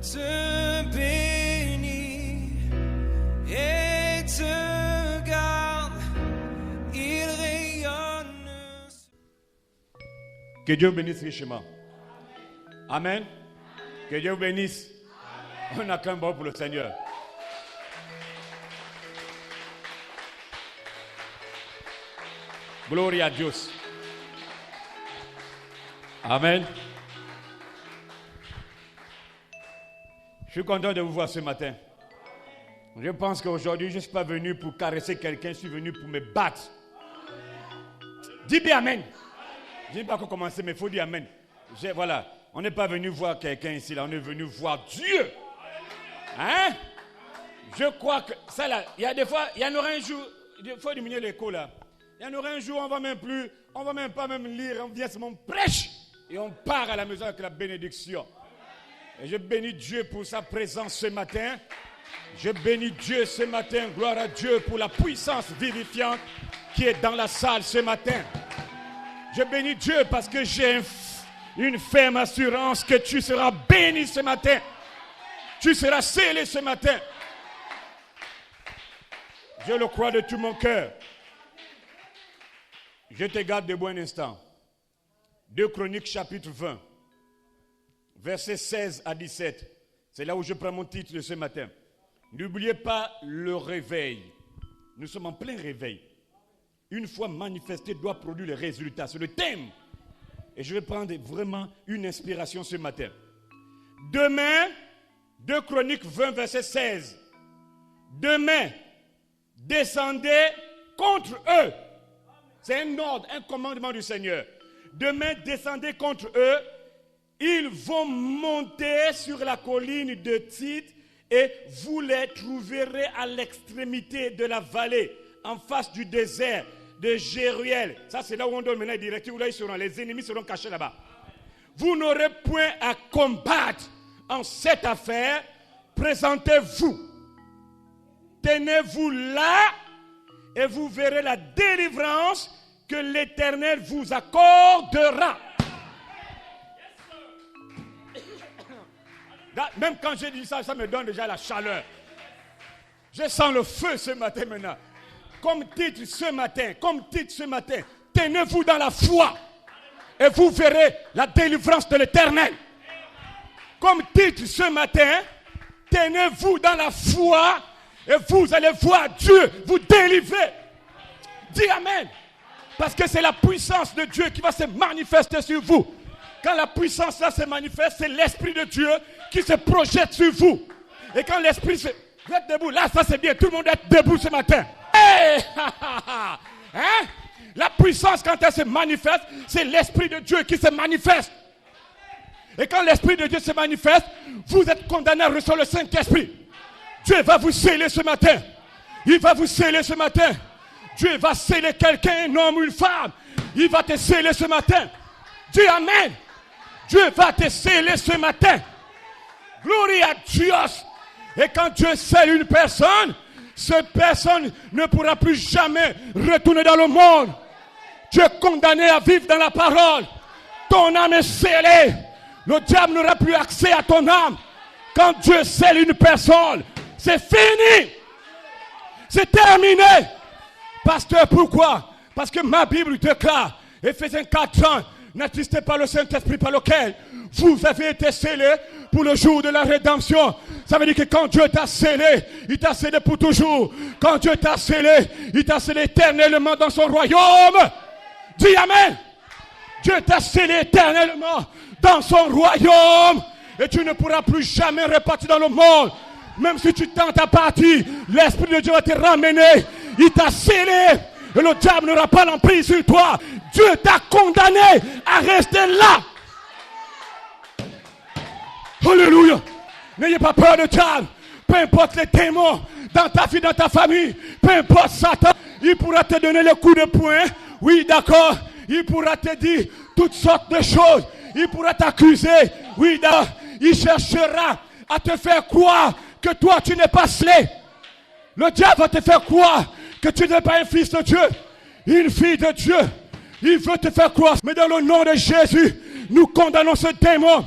te bénit et te garde, il rayonne. Que Dieu vous bénisse richement. Amen. Que Dieu vous bénisse. On n'a qu'un bon pour le Seigneur. Gloria a Dios. Amen. Je suis content de vous voir ce matin. Je pense qu'aujourd'hui, je ne suis pas venu pour caresser quelqu'un, je suis venu pour me battre. Dis bien Amen. Je n'ai pas encore commencé, mais il faut dire Amen. Voilà, on n'est pas venu voir quelqu'un ici, là, on est venu voir Dieu. Hein? Je crois que ça là, il y a des fois, il y en aura un jour, il faut diminuer l'écho là. Il y en aura un jour, on va même pas lire, on vient seulement prêche et on part à la maison avec la bénédiction. Et je bénis Dieu pour sa présence ce matin. Je bénis Dieu ce matin, gloire à Dieu pour la puissance vivifiante qui est dans la salle ce matin. Je bénis Dieu parce que j'ai une ferme assurance que tu seras béni ce matin. Tu seras scellé ce matin. Je le crois de tout mon cœur. Je te garde debout un instant. 2 Chroniques chapitre 20, versets 16 à 17. C'est là où je prends mon titre de ce matin. N'oubliez pas le réveil. Nous sommes en plein réveil. Une fois manifesté doit produire les résultats. C'est le thème. Et je vais prendre vraiment une inspiration ce matin. Demain, 2 Chroniques 20, verset 16. Demain, descendez contre eux. C'est un ordre, un commandement du Seigneur. Demain, descendez contre eux. Ils vont monter sur la colline de Tite et vous les trouverez à l'extrémité de la vallée, en face du désert de Jéruel. Ça, c'est là où on donne maintenant les directives. Là, ils seront, les ennemis seront cachés là-bas. Vous n'aurez point à combattre en cette affaire. Présentez-vous. Tenez-vous là et vous verrez la délivrance que l'Éternel vous accordera. Même quand j'ai dit ça, ça me donne déjà la chaleur. Je sens le feu ce matin maintenant. Comme titre ce matin, tenez-vous dans la foi et vous verrez la délivrance de l'Éternel. Comme titre ce matin, tenez-vous dans la foi et vous allez voir Dieu vous délivrer. Dis Amen. Parce que c'est la puissance de Dieu qui va se manifester sur vous. Quand la puissance là se manifeste, c'est l'Esprit de Dieu qui se projette sur vous. Et quand l'Esprit se... Vous êtes debout. Là, ça c'est bien. Tout le monde est debout ce matin. Hey! Hein? La puissance, quand elle se manifeste, c'est l'Esprit de Dieu qui se manifeste. Et quand l'Esprit de Dieu se manifeste, vous êtes condamné à recevoir le Saint-Esprit. Dieu va vous sceller ce matin. Il va vous sceller ce matin. Dieu va sceller quelqu'un, un homme ou une femme. Il va te sceller ce matin. Dis Amen. Dieu va te sceller ce matin. Gloire à Dieu. Et quand Dieu scelle une personne, cette personne ne pourra plus jamais retourner dans le monde. Tu es condamné à vivre dans la parole. Ton âme est scellée. Le diable n'aura plus accès à ton âme. Quand Dieu scelle une personne, c'est fini. C'est terminé. Pasteur, pourquoi? Parce que ma Bible déclare, Éphésiens 4:30, n'attristez pas le Saint-Esprit par lequel vous avez été scellés pour le jour de la rédemption. Ça veut dire que quand Dieu t'a scellé, il t'a scellé pour toujours. Quand Dieu t'a scellé, il t'a scellé éternellement dans son royaume. Dis Amen. Dieu t'a scellé éternellement dans son royaume. Et tu ne pourras plus jamais repartir dans le monde. Même si tu tentes à partir, l'Esprit de Dieu va te ramener. Il t'a scellé. Et le diable n'aura pas l'emprise sur toi. Dieu t'a condamné à rester là. Alléluia. N'ayez pas peur de diable. Peu importe les démons dans ta vie, dans ta famille. Peu importe Satan. Il pourra te donner le coup de poing. Oui, d'accord. Il pourra te dire toutes sortes de choses. Il pourra t'accuser. Oui, d'accord. Il cherchera à te faire croire que toi, tu n'es pas scellé. Le diable va te faire croire que tu n'es pas un fils de Dieu. Une fille de Dieu. Il veut te faire croire. Mais dans le nom de Jésus, nous condamnons ce démon.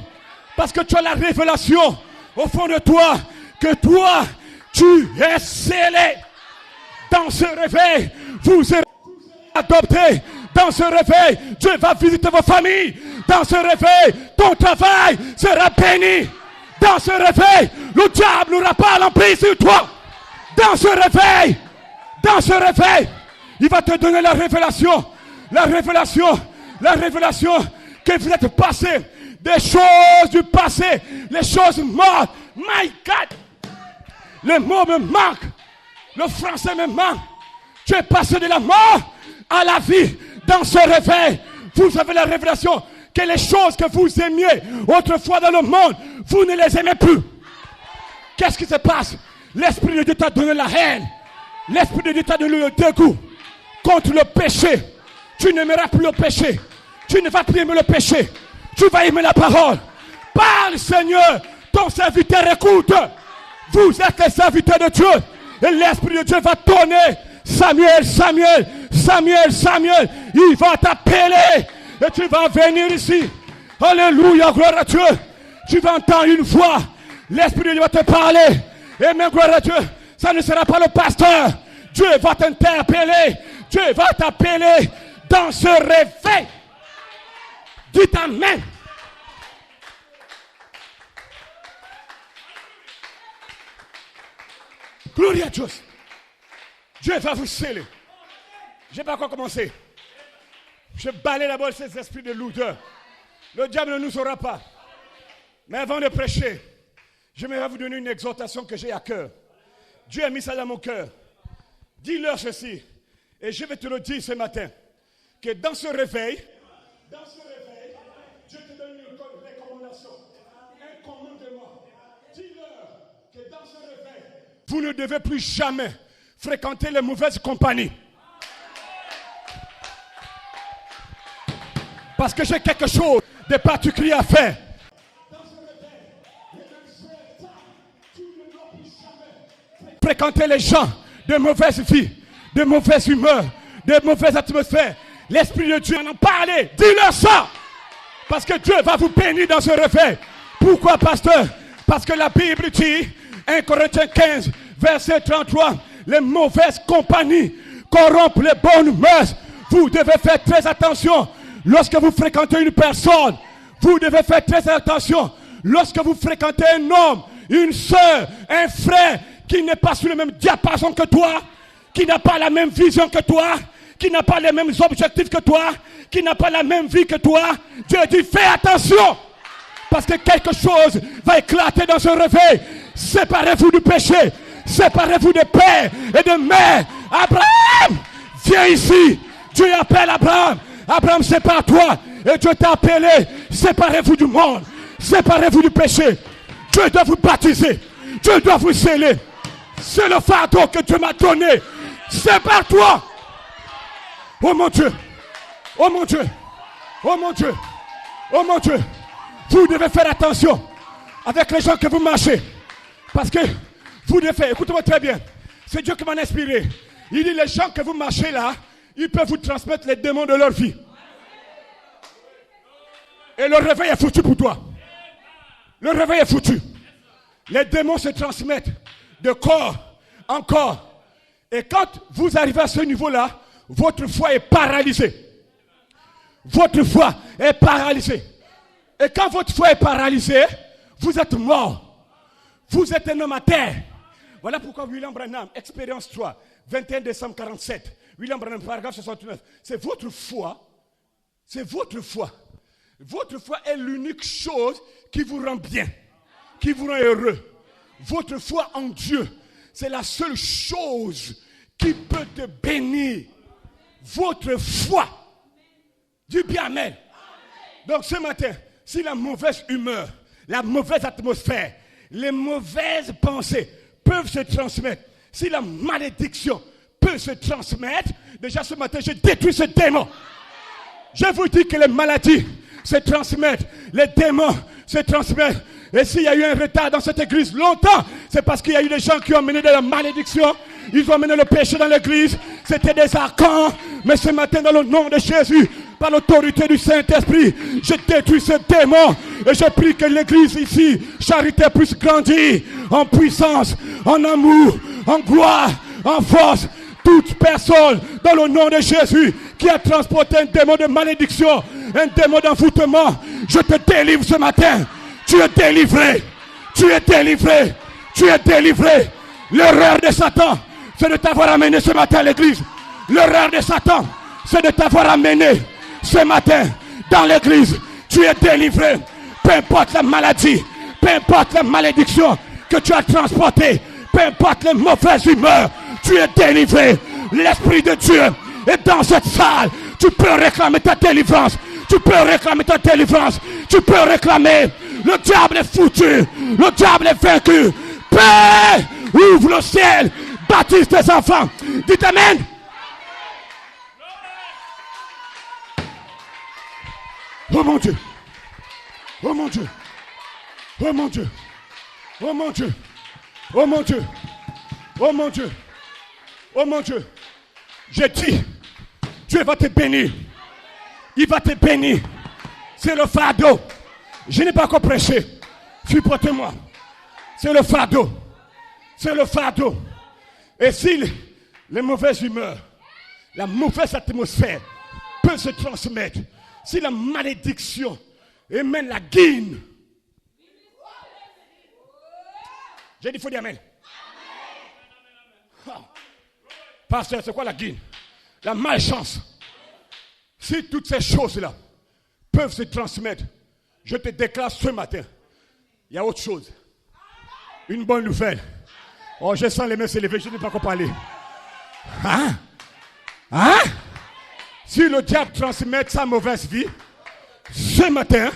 Parce que tu as la révélation au fond de toi, que toi, tu es scellé. Dans ce réveil, vous serez adoptés. Dans ce réveil, Dieu va visiter vos familles. Dans ce réveil, ton travail sera béni. Dans ce réveil, le diable n'aura pas l'emprise sur toi. Dans ce réveil, il va te donner la révélation que vous êtes passé des choses du passé, les choses mortes. My God, le mot me manque, le français me manque. Tu es passé de la mort à la vie. Dans ce réveil, vous avez la révélation que les choses que vous aimiez autrefois dans le monde, vous ne les aimez plus. Qu'est-ce qui se passe? L'Esprit de Dieu t'a donné la haine. L'Esprit de Dieu t'a donné le dégoût contre le péché. Tu n'aimeras plus le péché. Tu ne vas plus aimer le péché. Tu vas aimer la parole. Parle, Seigneur. Ton serviteur écoute. Vous êtes les serviteurs de Dieu. Et l'Esprit de Dieu va donner. Samuel, Samuel, Samuel, Samuel. Il va t'appeler. Et tu vas venir ici. Alléluia, gloire à Dieu. Tu vas entendre une voix. L'Esprit de Dieu va te parler. Et même gloire à Dieu. Ça ne sera pas le pasteur. Dieu va t'interpeller. Dieu va t'appeler dans ce réveil. Dites Amen. Gloire à Dieu. Dieu va vous sceller. Je n'ai pas encore commencé. Je balaye d'abord ces esprits de lourdeur. Le diable ne nous aura pas. Mais avant de prêcher, j'aimerais vous donner une exhortation que j'ai à cœur. Dieu a mis ça dans mon cœur. Dis-leur ceci. Et je vais te le dire ce matin. Que dans ce réveil, Dieu te donne une recommandation. Un commandement. Dis-leur que dans ce réveil, vous ne devez plus jamais fréquenter les mauvaises compagnies. Parce que j'ai quelque chose de particulier à faire. Fréquenter les gens de mauvaise vie, de mauvaise humeur, de mauvaise atmosphère. L'Esprit de Dieu en parle. Dis-leur ça. Parce que Dieu va vous bénir dans ce réveil. Pourquoi, pasteur? Parce que la Bible dit, 1 Corinthiens 15, verset 33, les mauvaises compagnies corrompent les bonnes mœurs. Vous devez faire très attention. Lorsque vous fréquentez une personne, vous devez faire très attention. Lorsque vous fréquentez un homme, une soeur, un frère qui n'est pas sur le même diapason que toi, qui n'a pas la même vision que toi, qui n'a pas les mêmes objectifs que toi, qui n'a pas la même vie que toi, Dieu dit fais attention. Parce que quelque chose va éclater dans ce réveil. Séparez-vous du péché. Séparez-vous de père et de mère. Abraham, viens ici. Dieu appelle Abraham. Abraham, sépare-toi. Et Dieu t'a appelé. Séparez-vous du monde. Séparez-vous du péché. Dieu doit vous baptiser. Dieu doit vous sceller. C'est le fardeau que Dieu m'a donné. Sépare-toi. Oh mon Dieu. Oh mon Dieu. Oh mon Dieu. Oh mon Dieu. Vous devez faire attention avec les gens que vous marchez. Parce que vous devez faire, écoutez-moi très bien. C'est Dieu qui m'a inspiré. Il dit les gens que vous marchez là, ils peuvent vous transmettre les démons de leur vie. Et le réveil est foutu pour toi. Le réveil est foutu. Les démons se transmettent de corps en corps. Et quand vous arrivez à ce niveau-là, votre foi est paralysée. Votre foi est paralysée. Et quand votre foi est paralysée, vous êtes mort. Vous êtes un homme à terre. Voilà pourquoi William Branham, expérience 3, 21 décembre 47. William Branham, paragraphe 69. C'est votre foi. C'est votre foi. Votre foi est l'unique chose qui vous rend bien, qui vous rend heureux. Votre foi en Dieu, c'est la seule chose qui peut te bénir. Votre foi. Dis bien amen. Donc ce matin, si la mauvaise humeur, la mauvaise atmosphère, les mauvaises pensées peuvent se transmettre, si la malédiction peut se transmettre, déjà ce matin, je détruis ce démon. Je vous dis que les maladies se transmettent, les démons se transmettent. Et s'il y a eu un retard dans cette église longtemps, c'est parce qu'il y a eu des gens qui ont mené de la malédiction. Ils ont mené le péché dans l'église. C'était des archons. Mais ce matin, dans le nom de Jésus, par l'autorité du Saint-Esprit, je détruis ce démon et je prie que l'église ici, Charité, puisse grandir en puissance, en amour, en gloire, en force. Toute personne, dans le nom de Jésus, qui a transporté un démon de malédiction, un démon d'envoûtement, je te délivre ce matin. Tu es délivré. Tu es délivré. Tu es délivré. L'erreur de Satan, c'est de t'avoir amené ce matin à l'église. L'erreur de Satan, c'est de t'avoir amené ce matin dans l'église. Tu es délivré. Peu importe la maladie, peu importe la malédiction que tu as transportée, peu importe les mauvaises humeurs, tu es délivré. L'Esprit de Dieu est dans cette salle. Tu peux réclamer ta délivrance. Tu peux réclamer ta délivrance. Tu peux réclamer. Le diable est foutu. Le diable est vaincu. Père, ouvre le ciel. Baptise tes enfants. Dites Amen. Oh mon Dieu. Oh mon Dieu. Oh mon Dieu. Oh mon Dieu. Oh mon Dieu. Oh mon Dieu. Oh mon Dieu. J'ai dit, Dieu va te bénir. Il va te bénir. C'est le fardeau. Je n'ai pas encore prêché. Supportez-moi. C'est le fardeau. C'est le fardeau. Et si les mauvaises humeurs, la mauvaise atmosphère peut se transmettre, si la malédiction et même la guine. J'ai dit, il faut dire Amen. Pasteur, c'est quoi la guine? La malchance. Si toutes ces choses-là peuvent se transmettre, je te déclare ce matin, il y a autre chose. Une bonne nouvelle. Oh, je sens les mains s'élever, je n'ai pas encore parlé. Hein? Hein? Si le diable transmet sa mauvaise vie, ce matin,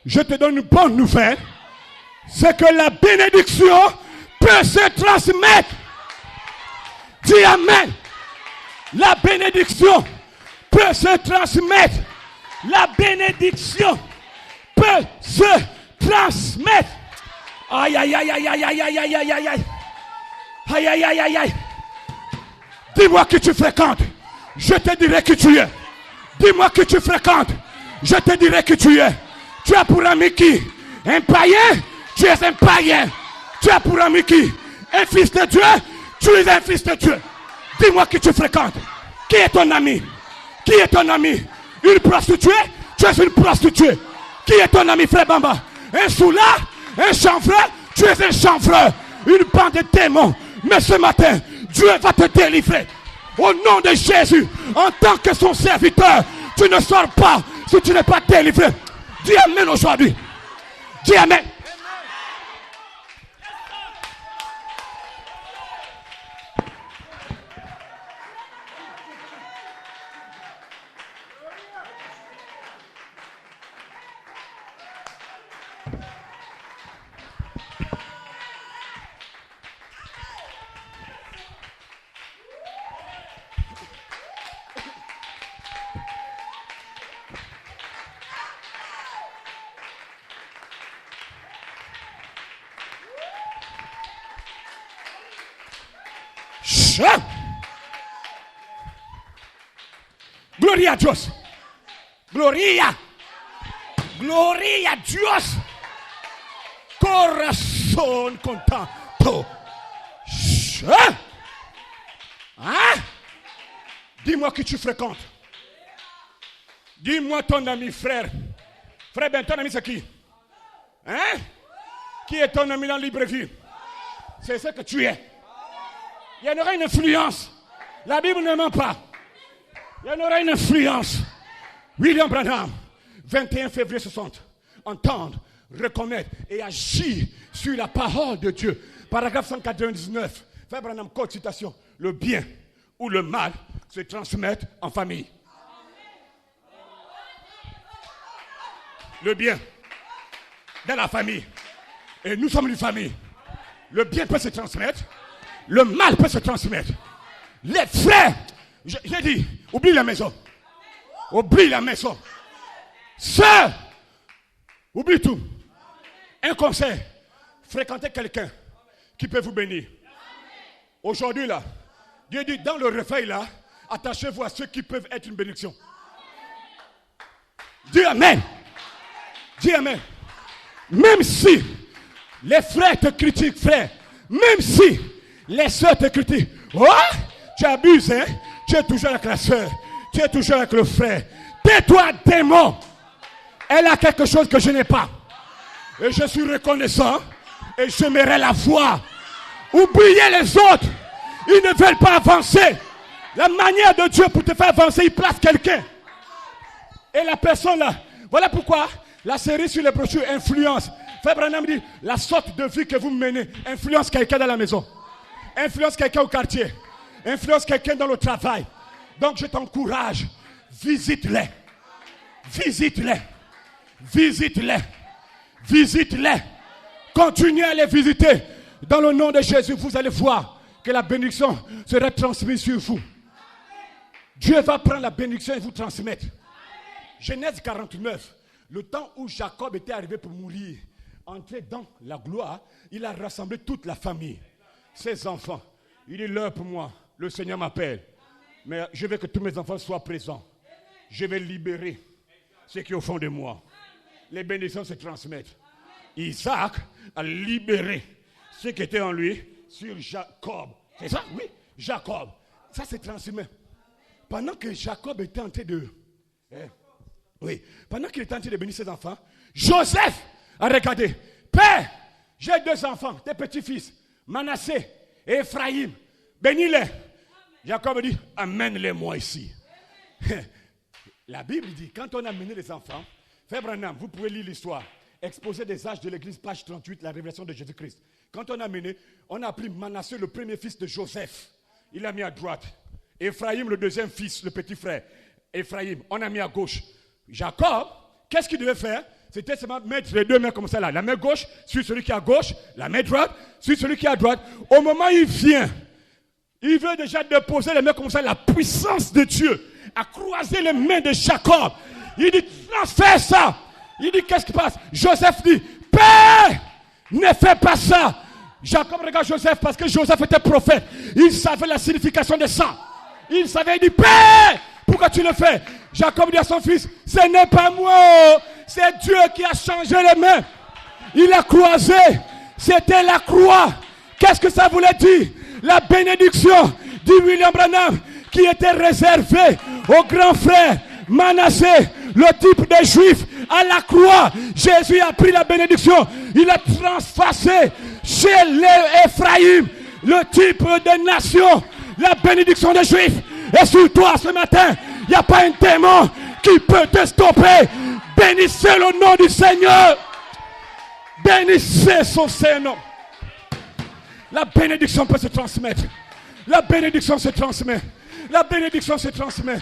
je te donne une bonne nouvelle. C'est que la bénédiction peut se transmettre. Dis Amen. La bénédiction peut se transmettre. La bénédiction peut se transmettre. Aïe, aïe, aïe, aïe, aïe, aïe, aïe, aïe, aïe, aïe, aïe. Aïe, aïe, aïe, aïe, aïe. Dis-moi que tu fréquentes. Je te dirai que tu es. Dis-moi que tu fréquentes. Je te dirai que tu es. Tu as pour ami qui? Un païen? Tu es un païen. Tu as pour ami qui? Un fils de Dieu? Tu es un fils de Dieu. Dis-moi que tu fréquentes. Qui est ton ami? Qui est ton ami? Une prostituée? Tu es une prostituée. Qui est ton ami, frère Bamba? Un soulard? Un chanvreur? Tu es un chanvreur. Une bande de démons. Mais ce matin, Dieu va te délivrer. Au nom de Jésus, en tant que son serviteur, tu ne sors pas si tu n'es pas délivré. Dis Amen aujourd'hui. Dis Amen. Gloria a Dios. Gloria. Gloria a Dios. Corazón contento. Hein? Dis-moi que tu fréquentes. Dis-moi ton ami, frère. Frère Ben, ton ami c'est qui? Hein? Qui est ton ami dans Libreville? C'est ce que tu es. Il y en aura une influence. La Bible ne ment pas. Il y en aura une influence. William Branham, 21 février 60. Entendre, reconnaître et agir sur la parole de Dieu. Paragraphe 199. Frère Branham, code citation. Le bien ou le mal se transmettent en famille. Le bien dans la famille. Et nous sommes une famille. Le bien peut se transmettre. Le mal peut se transmettre. Les frères, j'ai dit, oublie la maison. Oublie la maison. Sœur, oublie tout. Un conseil, fréquentez quelqu'un qui peut vous bénir. Aujourd'hui là, Dieu dit dans le réveil là, attachez-vous à ceux qui peuvent être une bénédiction. Dis Amen. Dis Amen. Même si les frères te critiquent, frère, même si les soeurs te critiquent, oh, tu abuses, hein? Tu es toujours avec la soeur, tu es toujours avec le frère. Tais-toi, démon. Elle a quelque chose que je n'ai pas. Et je suis reconnaissant et j'aimerais la voir. Oubliez les autres. Ils ne veulent pas avancer. La manière de Dieu pour te faire avancer, il place quelqu'un. Et la personne là, voilà pourquoi la série sur les brochures influence. Frère Branham dit, la sorte de vie que vous menez influence quelqu'un dans la maison. Influence quelqu'un au quartier. Influence quelqu'un dans le travail. Donc je t'encourage, visite-les. Visite-les. Visite-les. Visite-les. Continuez à les visiter. Dans le nom de Jésus, vous allez voir que la bénédiction sera transmise sur vous. Dieu va prendre la bénédiction et vous transmettre. Genèse 49, le temps où Jacob était arrivé pour mourir, entré dans la gloire, il a rassemblé toute la famille, ses enfants. Il est l'heure pour moi, le Seigneur m'appelle. Mais je veux que tous mes enfants soient présents. Je vais libérer ce qui est au fond de moi. Les bénédictions se transmettent. Isaac a libéré ce qui était en lui sur Jacob. C'est ça? Oui, Jacob. Ça se transmet. Pendant que Jacob était en train de... pendant qu'il était en train de bénir ses enfants, Joseph a regardé. Père, j'ai 2 enfants, tes petits-fils, Manassé et Ephraïm. Bénis-les. Jacob dit, amène-les-moi ici. La Bible dit, quand on a amené les enfants, Frère Branham, vous pouvez lire l'histoire. Exposé des âges de l'église, page 38, la révélation de Jésus-Christ. Quand on a amené, on a pris Manassé, le premier fils de Joseph. Il l'a mis à droite. Ephraïm, le deuxième fils, le petit frère. Ephraïm, on a mis à gauche. Jacob, qu'est-ce qu'il devait faire? C'était seulement mettre les 2 mains comme ça là. La main gauche sur celui qui est à gauche, la main droite sur celui qui est à droite. Au moment où il vient, il veut déjà déposer les mains comme ça. La puissance de Dieu a croisé les mains de Jacob. Il dit, transfère ça. Il dit, qu'est-ce qui passe? Joseph dit, Père, ne fais pas ça. Jacob regarde Joseph parce que Joseph était prophète. Il savait la signification de ça. Il savait, il dit, Père, pourquoi tu le fais? Jacob dit à son fils, ce n'est pas moi, c'est Dieu qui a changé les mains. Il a croisé, c'était la croix. Qu'est-ce que ça voulait dire? La bénédiction, dit William Branham, qui était réservée au grand frère Manassé, le type des Juifs, à la croix. Jésus a pris la bénédiction, il a transfacé chez les Ephraïm, le type des nations, la bénédiction des Juifs. Et sur toi ce matin, il n'y a pas un démon qui peut te stopper. Bénissez le nom du Seigneur. Bénissez son Saint-Nom. La bénédiction peut se transmettre. La bénédiction se transmet. La bénédiction se transmet.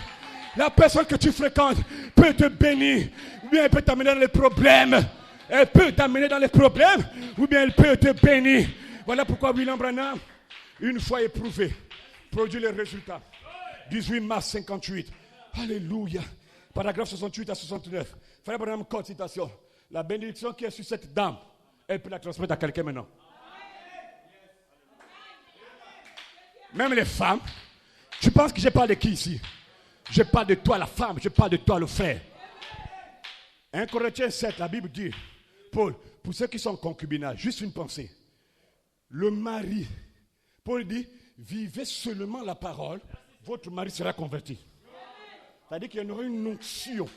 La personne que tu fréquentes peut te bénir. Ou bien elle peut t'amener dans les problèmes. Elle peut t'amener dans les problèmes. Ou bien elle peut te bénir. Voilà pourquoi William Branham, une fois éprouvé, produit les résultats. 18 mars 58. Alléluia. Paragraphe 68 à 69. Frère Branham, code citation. La bénédiction qui est sur cette dame, elle peut la transmettre à quelqu'un maintenant. Même les femmes. Tu penses que je parle de qui ici? Je parle de toi la femme, je parle de toi le frère. 1 Corinthiens 7, la Bible dit, Paul, pour ceux qui sont en concubinage, juste une pensée. Le mari, Paul dit, vivez seulement la parole, votre mari sera converti. C'est-à-dire qu'il y aura une onction,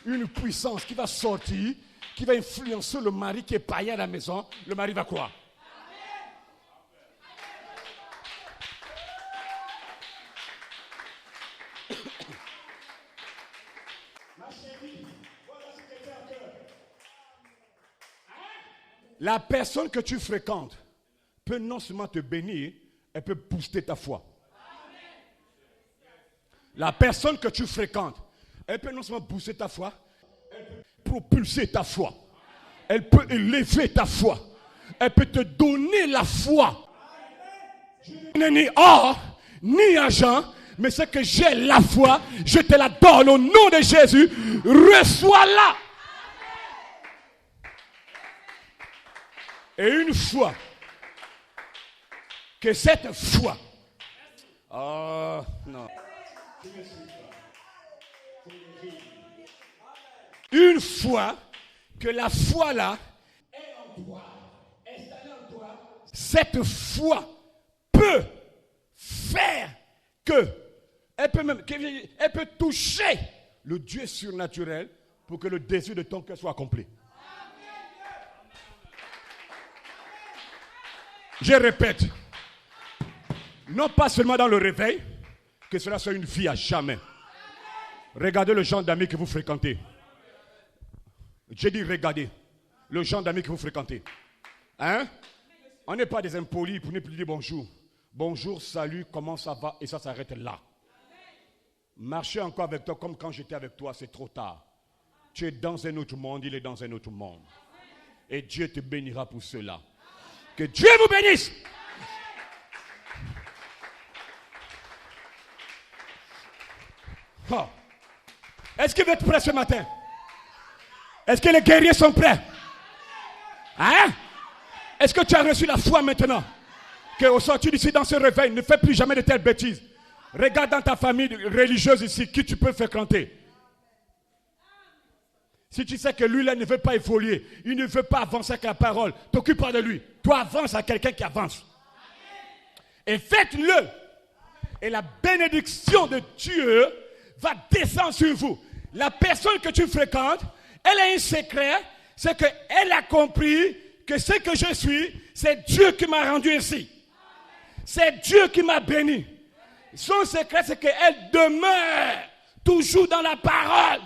une puissance qui va sortir, qui va influencer le mari qui est païen à la maison. Le mari va croire. La personne que tu fréquentes peut non seulement te bénir, elle peut booster ta foi. La personne que tu fréquentes, elle peut non seulement booster ta foi, elle peut propulser ta foi. Elle peut élever ta foi. Elle peut te donner la foi. Je n'ai ni or, ni argent, mais c'est que j'ai la foi, je te la donne au nom de Jésus. Reçois-la. Et une fois que cette foi, oh non. Une fois que la foi là est en toi, installée en toi, cette foi peut faire elle peut toucher le Dieu surnaturel pour que le désir de ton cœur soit accompli. Je répète, non pas seulement dans le réveil, que cela soit une vie à jamais. Regardez le genre d'amis que vous fréquentez. J'ai dit regardez le genre d'amis que vous fréquentez. Hein? On n'est pas des impolis pour ne plus dire bonjour. Bonjour, salut, comment ça va? Et ça s'arrête là. Marcher encore avec toi comme quand j'étais avec toi, c'est trop tard. Tu es dans un autre monde, il est dans un autre monde. Et Dieu te bénira pour cela. Que Dieu vous bénisse. Oh. Est-ce que vous êtes prêts ce matin? Est-ce que les guerriers sont prêts? Hein? Est-ce que tu as reçu la foi maintenant? Qu'au sortir d'ici dans ce réveil, ne fais plus jamais de telles bêtises. Regarde dans ta famille religieuse ici, qui tu peux fréquenter. Si tu sais que lui là ne veut pas évoluer, il ne veut pas avancer avec la parole, t'occupe pas de lui. Toi avance à quelqu'un qui avance. Et faites-le. Et la bénédiction de Dieu va descendre sur vous. La personne que tu fréquentes, elle a un secret, c'est qu'elle a compris que ce que je suis, c'est Dieu qui m'a rendu ainsi. C'est Dieu qui m'a béni. Son secret, c'est qu'elle demeure toujours dans la parole.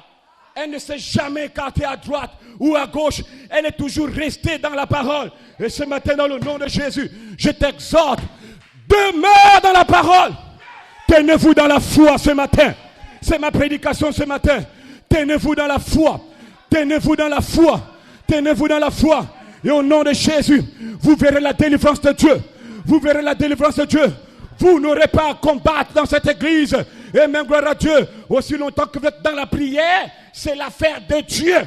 Elle ne s'est jamais écartée à droite ou à gauche. Elle est toujours restée dans la parole. Et ce matin, dans le nom de Jésus, je t'exhorte, demeure dans la parole. Tenez-vous dans la foi ce matin. C'est ma prédication ce matin. Tenez-vous dans la foi. Tenez-vous dans la foi. Tenez-vous dans la foi. Et au nom de Jésus, vous verrez la délivrance de Dieu. Vous verrez la délivrance de Dieu. Vous n'aurez pas à combattre dans cette église. Et même gloire à Dieu. Aussi longtemps que vous êtes dans la prière, c'est l'affaire de Dieu.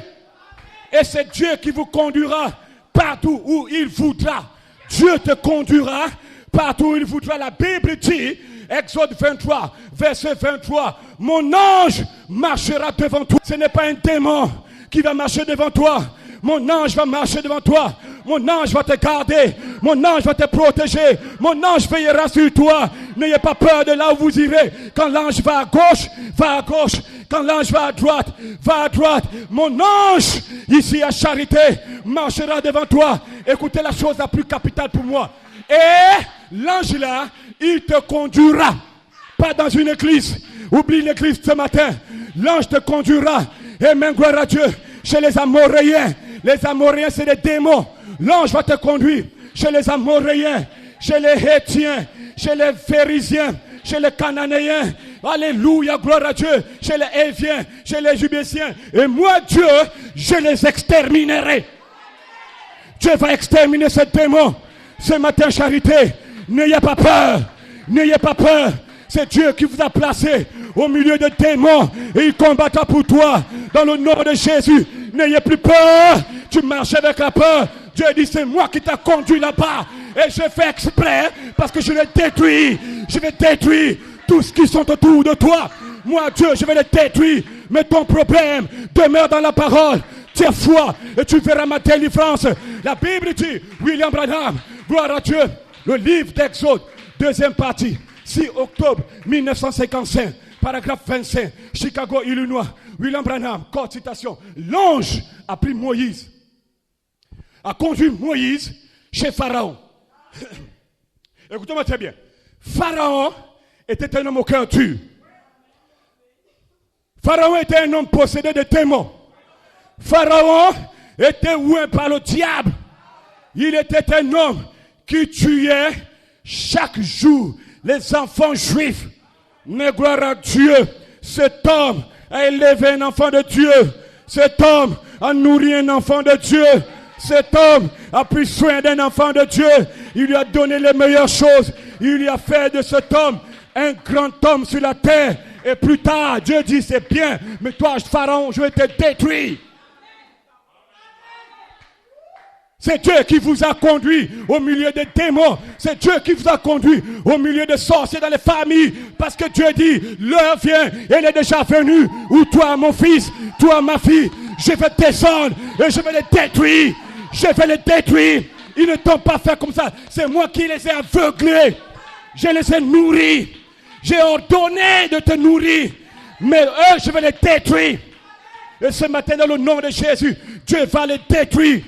Et c'est Dieu qui vous conduira partout où il voudra. Dieu te conduira partout où il voudra. La Bible dit, Exode 23, verset 23, mon ange marchera devant toi. Ce n'est pas un démon qui va marcher devant toi. Mon ange va marcher devant toi. Mon ange va te garder. Mon ange va te protéger. Mon ange veillera sur toi. N'ayez pas peur de là où vous irez. Quand l'ange va à gauche, va à gauche. Quand l'ange va à droite, va à droite. Mon ange, ici à Charité, marchera devant toi. Écoutez la chose la plus capitale pour moi. Et l'ange là, il te conduira. Pas dans une église. Oublie l'église ce matin. L'ange te conduira. Et même gloire à Dieu. Chez les Amoréens. Les Amoréens, c'est des démons. L'ange va te conduire chez les Amoréens, chez les Hétiens, chez les Phérésiens, chez les Cananéens. Alléluia, gloire à Dieu. Chez les Éviens, chez les Jubésiens. Et moi, Dieu, je les exterminerai. Dieu va exterminer ces démons. Ce matin, Charité, n'ayez pas peur. N'ayez pas peur. C'est Dieu qui vous a placé au milieu de démons. Et il combattra pour toi. Dans le nom de Jésus. N'ayez plus peur. Tu marches avec la peur. Dieu dit, c'est moi qui t'ai conduit là-bas. Et je fais exprès parce que je les détruis. Je vais détruire tous ceux qui sont autour de toi. Moi, Dieu, je vais les détruire. Mais ton problème demeure dans la parole. Tiens foi et tu verras ma délivrance. La Bible dit, William Branham, gloire à Dieu, le livre d'Exode, deuxième partie, 6 octobre 1955, paragraphe 25, Chicago, Illinois. William Branham, courte citation. L'ange a pris Moïse, a conduit Moïse chez Pharaon. Écoutez-moi très bien. Pharaon était un homme au cœur dur. Pharaon était un homme possédé de démons. Pharaon était oué par le diable. Il était un homme qui tuait chaque jour les enfants juifs. Mais gloire à Dieu, cet homme a élevé un enfant de Dieu. Cet homme a nourri un enfant de Dieu. Cet homme a pris soin d'un enfant de Dieu. Il lui a donné les meilleures choses. Il lui a fait de cet homme un grand homme sur la terre. Et plus tard, Dieu dit, c'est bien, mais toi, Pharaon, je vais te détruire. C'est Dieu qui vous a conduit au milieu des démons. C'est Dieu qui vous a conduit au milieu des sorciers dans les familles. Parce que Dieu dit, l'heure vient, elle est déjà venue. Où toi, mon fils, toi, ma fille, Je vais descendre et je vais les détruire. Je vais les détruire. Ils ne t'ont pas fait comme ça. C'est moi qui les ai aveuglés. Je les ai nourris. J'ai ordonné de te nourrir. Mais eux, je vais les détruire. Et ce matin, dans le nom de Jésus, Dieu va les détruire.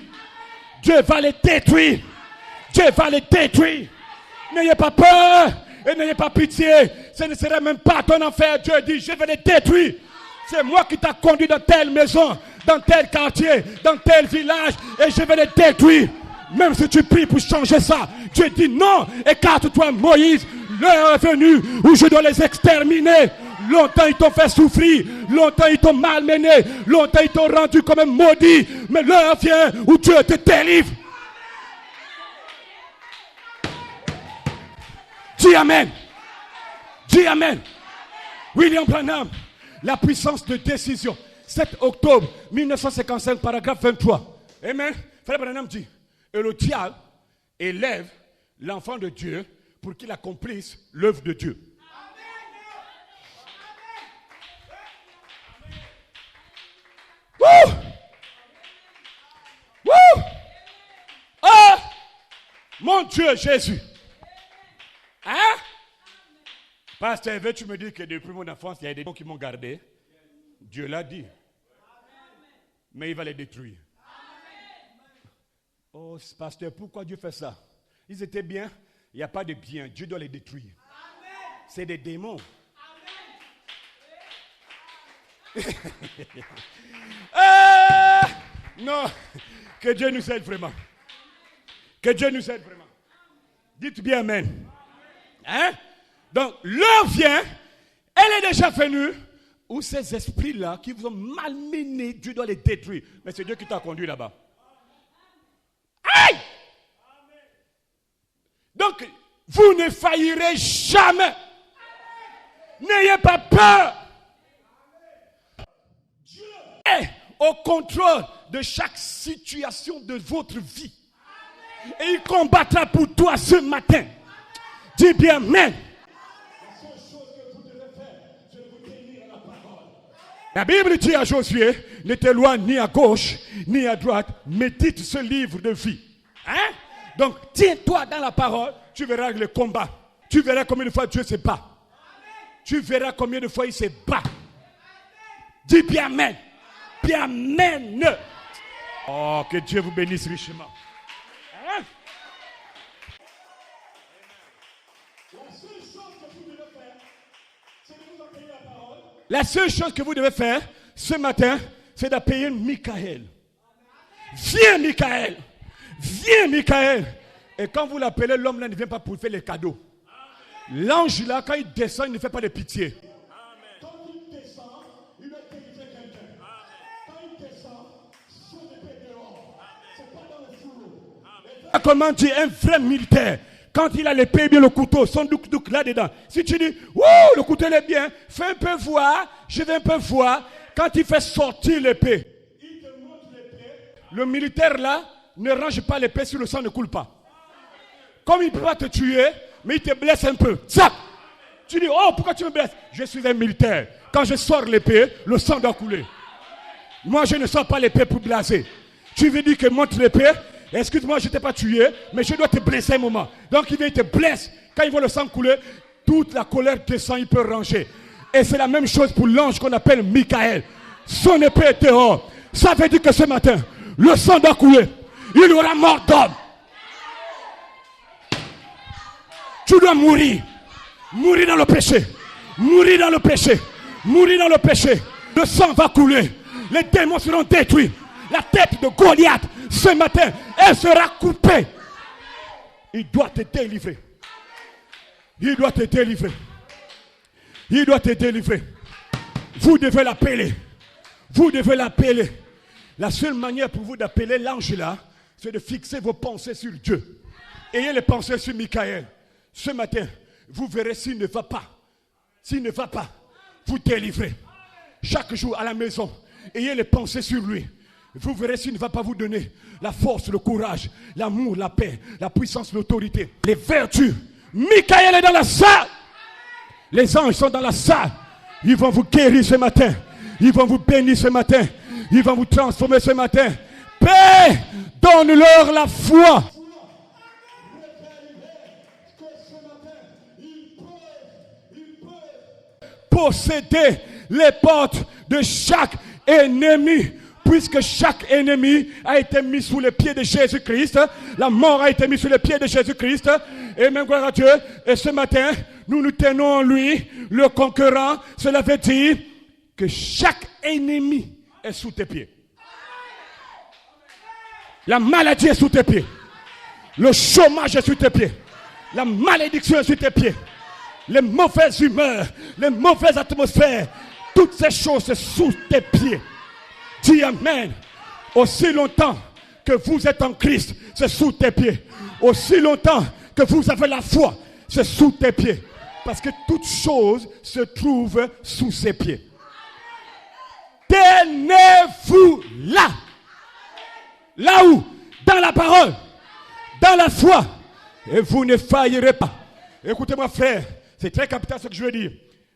Dieu va les détruire. Dieu va les détruire. N'ayez pas peur et n'ayez pas pitié. Ce ne sera même pas ton enfer. Dieu dit, je vais les détruire. C'est moi qui t'ai conduit dans telle maison, dans tel quartier, dans tel village, et je vais les détruire. Même si tu pries pour changer ça, Dieu dit non, écarte-toi Moïse, l'heure est venue où je dois les exterminer. Longtemps ils t'ont fait souffrir, longtemps ils t'ont malmené, longtemps ils t'ont rendu comme un maudit, mais l'heure vient où Dieu te délivre. Dis Amen. Dis Amen. William Branham, la puissance de décision. 7 octobre 1955, paragraphe 23. Amen. Frère Branham dit, et le diable élève l'enfant de Dieu pour qu'il accomplisse l'œuvre de Dieu. Wouh! Wouh! Oh! Mon Dieu Jésus. Hein? Pasteur, veux-tu me dire que depuis mon enfance, il y a des gens qui m'ont gardé? Dieu l'a dit. Mais il va les détruire. Oh, pasteur, pourquoi Dieu fait ça? Ils étaient bien. Il n'y a pas de bien. Dieu doit les détruire. C'est des démons. Non. Que Dieu nous aide vraiment. Que Dieu nous aide vraiment. Dites bien Amen. Hein? Donc, l'heure vient, elle est déjà venue, où ces esprits-là qui vous ont malmenés, Dieu doit les détruire. Mais c'est Dieu qui t'a conduit là-bas. Aïe! Donc, vous ne faillirez jamais. N'ayez pas peur. Dieu est au contrôle de chaque situation de votre vie. Et il combattra pour toi ce matin. Dis bien Amen. La Bible dit à Josué, ne t'éloigne ni à gauche, ni à droite, médite ce livre de vie. Hein? Donc, tiens-toi dans la parole, tu verras le combat. Tu verras combien de fois Dieu se bat. Tu verras combien de fois il se bat. Dis bien Amen. Bien Amen. Oh, que Dieu vous bénisse richement. Hein? La seule chose que vous devez faire ce matin, c'est d'appeler Michael. Viens Michael. Viens Michael. Et quand vous l'appelez, l'homme là ne vient pas pour faire les cadeaux. L'ange là, quand il descend, il ne fait pas de pitié. Quand il descend, il va délivrer quelqu'un. Quand il descend, son épée dehors. C'est pas dans le fourreau. Comment dire un vrai militaire? Quand il a l'épée, bien le couteau, son douk là-dedans. Si tu dis, ouh, le couteau est bien, fais un peu voir, je vais un peu voir. Quand il fait sortir l'épée, il te montre l'épée. Le militaire là, ne range pas l'épée si le sang ne coule pas. Comme il ne peut pas te tuer, mais il te blesse un peu. Zap! Tu dis, oh, pourquoi tu me blesses? Je suis un militaire. Quand je sors l'épée, le sang doit couler. Moi, je ne sors pas l'épée pour blaser. Tu veux dire que montre l'épée? Excuse-moi, je ne t'ai pas tué, mais je dois te blesser un moment. Donc il vient, il te blesse. Quand il voit le sang couler, toute la colère descend, il peut ranger. Et c'est la même chose pour l'ange qu'on appelle Michael. Son épée est dehors. Ça veut dire que ce matin, le sang doit couler. Il y aura mort d'homme. Tu dois mourir. Mourir dans le péché. Mourir dans le péché. Mourir dans le péché. Le sang va couler. Les démons seront détruits. La tête de Goliath, ce matin, elle sera coupée. Il doit te délivrer. Il doit te délivrer. Il doit te délivrer. Vous devez l'appeler. Vous devez l'appeler. La seule manière pour vous d'appeler l'ange là, c'est de fixer vos pensées sur Dieu. Ayez les pensées sur Michael. Ce matin, vous verrez s'il ne va pas. S'il ne va pas, vous délivrez. Chaque jour à la maison, ayez les pensées sur lui. Vous verrez s'il ne va pas vous donner la force, le courage, l'amour, la paix, la puissance, l'autorité, les vertus. Michael est dans la salle. Les anges sont dans la salle. Ils vont vous guérir ce matin. Ils vont vous bénir ce matin. Il va vous transformer ce matin. Père, donne-leur la foi. Posséder les portes de chaque ennemi. Puisque chaque ennemi a été mis sous les pieds de Jésus-Christ, la mort a été mise sous les pieds de Jésus-Christ, et même gloire à Dieu, et ce matin, nous nous tenons en lui, le conquérant. Cela veut dire que chaque ennemi est sous tes pieds. La maladie est sous tes pieds. Le chômage est sous tes pieds. La malédiction est sous tes pieds. Les mauvaises humeurs, les mauvaises atmosphères, toutes ces choses sont sous tes pieds. Dis Amen. Aussi longtemps que vous êtes en Christ, c'est sous tes pieds. Aussi longtemps que vous avez la foi, c'est sous tes pieds. Parce que toute chose se trouve sous ses pieds. Tenez-vous là. Là où? Dans la parole, dans la foi. Et vous ne faillirez pas. Écoutez-moi frère, c'est très capital ce que je veux dire.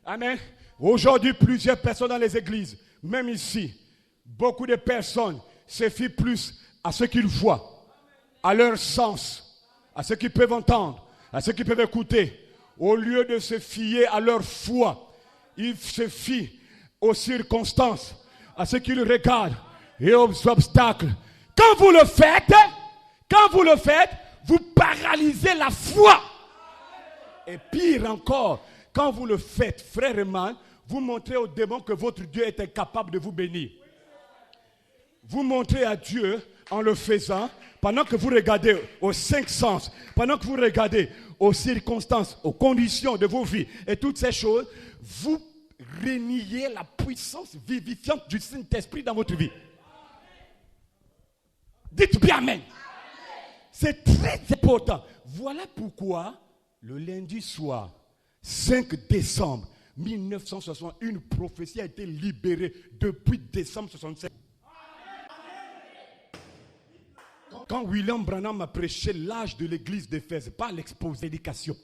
Amen. Aujourd'hui, plusieurs personnes dans les églises, même ici, beaucoup de personnes se fient plus à ce qu'ils voient, à leur sens, à ce qu'ils peuvent entendre, à ce qu'ils peuvent écouter. Au lieu de se fier à leur foi, ils se fient aux circonstances, à ce qu'ils regardent et aux obstacles. Quand vous le faites, vous paralysez la foi. Et pire encore, quand vous le faites, frère et man, vous montrez au démon que votre Dieu est incapable de vous bénir. Vous montrez à Dieu en le faisant, pendant que vous regardez aux 5 sens, pendant que vous regardez aux circonstances, aux conditions de vos vies et toutes ces choses, vous reniez la puissance vivifiante du Saint-Esprit dans votre vie. Dites bien Amen. C'est très important. Voilà pourquoi le lundi soir, 5 décembre 1960, une prophétie a été libérée depuis décembre 67. Quand William Branham a prêché l'âge de l'église d'Éphèse, pas l'exposé d'éducation,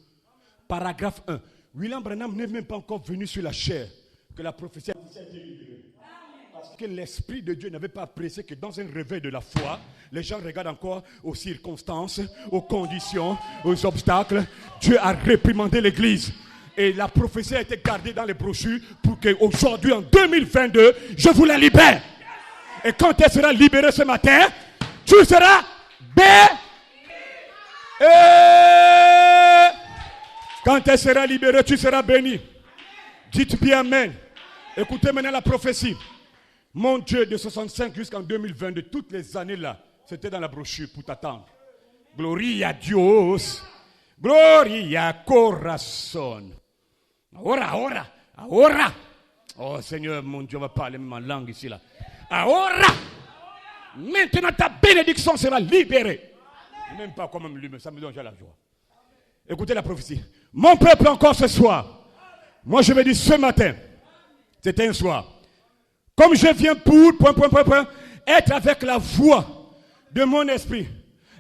paragraphe 1, William Branham n'est même pas encore venu sur la chair que la prophétie a été libérée. Parce que l'Esprit de Dieu n'avait pas apprécié que dans un réveil de la foi, les gens regardent encore aux circonstances, aux conditions, aux obstacles. Dieu a réprimandé l'église. Et la prophétie a été gardée dans les brochures pour qu'aujourd'hui, en 2022, je vous la libère. Et quand elle sera libérée ce matin, tu seras béni. Quand elle sera libérée, tu seras béni. Dites bien Amen. Écoutez maintenant la prophétie. Mon Dieu, de 65 jusqu'en 2022, toutes les années là, c'était dans la brochure pour t'attendre. Gloria a Dios. Gloria corazón. Ahora. Oh Seigneur, mon Dieu, on va parler même en langue ici là. Ahora. Maintenant ta bénédiction sera libérée. Même pas comme lui, mais ça me donne déjà la joie. Écoutez la prophétie. Mon peuple encore ce soir. Moi je vais dire ce matin. C'était un soir. Comme je viens pour être avec la voix de mon esprit.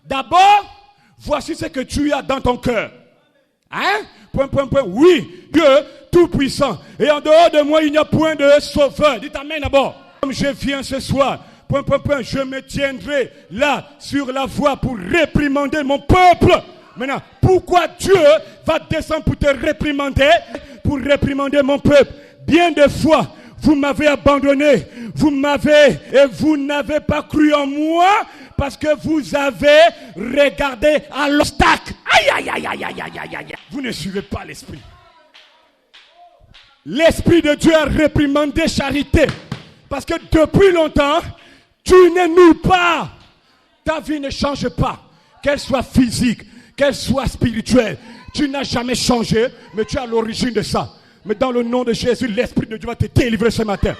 D'abord, voici ce que tu as dans ton cœur. Hein? Oui, Dieu tout-puissant. Et en dehors de moi, il n'y a point de sauveur. Dites Amen d'abord. Comme je viens ce soir, je me tiendrai là sur la voie pour réprimander mon peuple. Maintenant, pourquoi Dieu va descendre pour te réprimander? Pour réprimander mon peuple. Bien des fois, vous m'avez abandonné, vous n'avez pas cru en moi parce que vous avez regardé à l'obstacle. Aïe. Vous ne suivez pas l'esprit. L'esprit de Dieu a réprimandé charité parce que depuis longtemps, tu n'es nulle part. Ta vie ne change pas, qu'elle soit physique, qu'elle soit spirituelle. Tu n'as jamais changé, mais tu es à l'origine de ça. Mais dans le nom de Jésus, l'Esprit de Dieu va te délivrer ce matin.